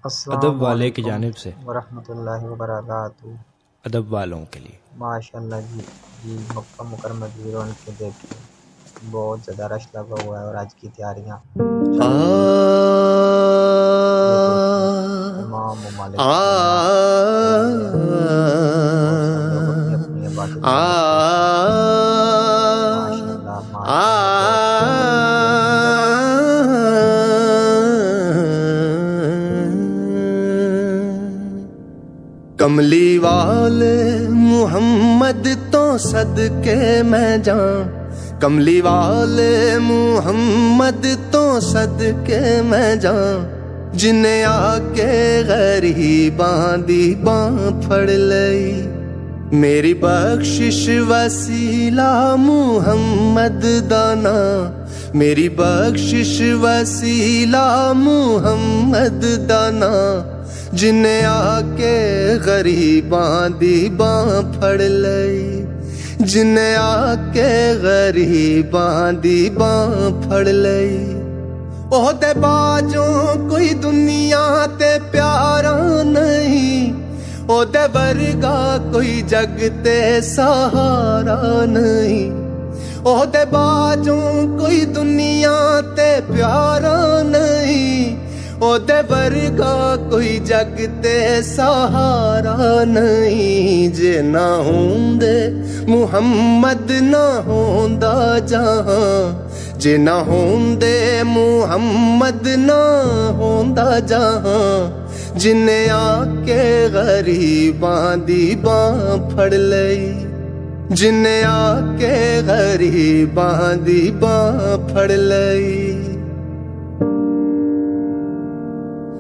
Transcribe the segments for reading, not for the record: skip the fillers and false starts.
अदब वाले की अस्सलामुअलैकुम जानिब से वरहमतुल्लाहि वबरकातुहू। अदब वालों के लिए। माशाअल्लाह जी मक्का मुकर्रमा की रौनकें देखें, बहुत ज़्यादा रश लगा हुआ है और आज की तैयारियाँ चल रही हैं। ये देखें तमाम ममालिक से दुनिया आई है और सब लोग अपनी अपनी इबादत में मसरूफ़ हैं। माशाअल्लाह माशाअल्लाह बहुत खूबसूरत मंजर। कमली वाले मुहम्मद तो सदके मैं जाऊं, कमली वाले मुहम्मद तो सदके मैं जाऊं, जिन्हें आके गरीबां दी बां फड़ लई। मेरी बख्शिश वसीला मुहम्मद दाना, मेरी बख्शिश वसीला मुहम्मद दाना, जिन्हें आके गरीबां दी बां फड़ लई, जिन्हें आके गरीबां दी बां फड़ लई। ओहदे बाजों कोई दुनिया ते प्यारा नहीं, ओहदे वर्गा कोई जग ते सहारा नहीं। ओहदे बाजों कोई दुनिया ते प्यारा नहीं, ओहदे वर्गा कोई जग ते सहारा नहीं। जे ना होंदे मुहम्मद ना होंदा जहां, जे ना होंदे मुहम्मद ना होंदा जहां, जिन्हें आके गरीबां दी बां फड़ लई, जिन्हें आके गरीबां दी बां फड़ लई।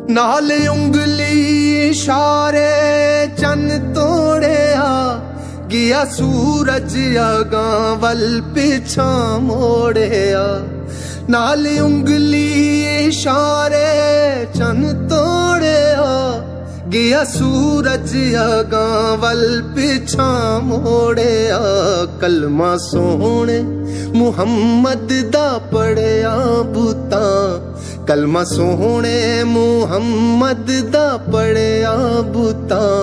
नाल उंगली इशारे चन तोड़िया, गया सूरज अगां वल पिछा मोड़िया। नाल उंगली इशारे चन तोड़िया, गया सूरज अगां वल पिछा मोड़िया। कलमा सोहणे मुहम्मद दा पढ़िया भूतां, कलमा सोहणे मुहम्मद दा पढ़िया भूतां,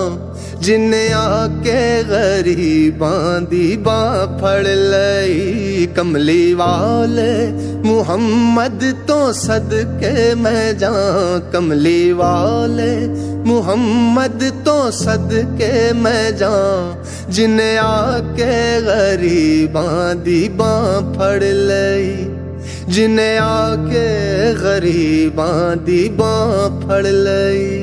जिन्हें आके गरीबां दी बां फड़ लई। कमली वाले मुहम्मद तो सदके मैं जाऊं, कमली वाले मुहम्मद तो सदके मैं जाऊं, जिन्हें आके गरीबां दी बां फड़ लई, जिन्हें आके गरीबां दी बां फड़ लई।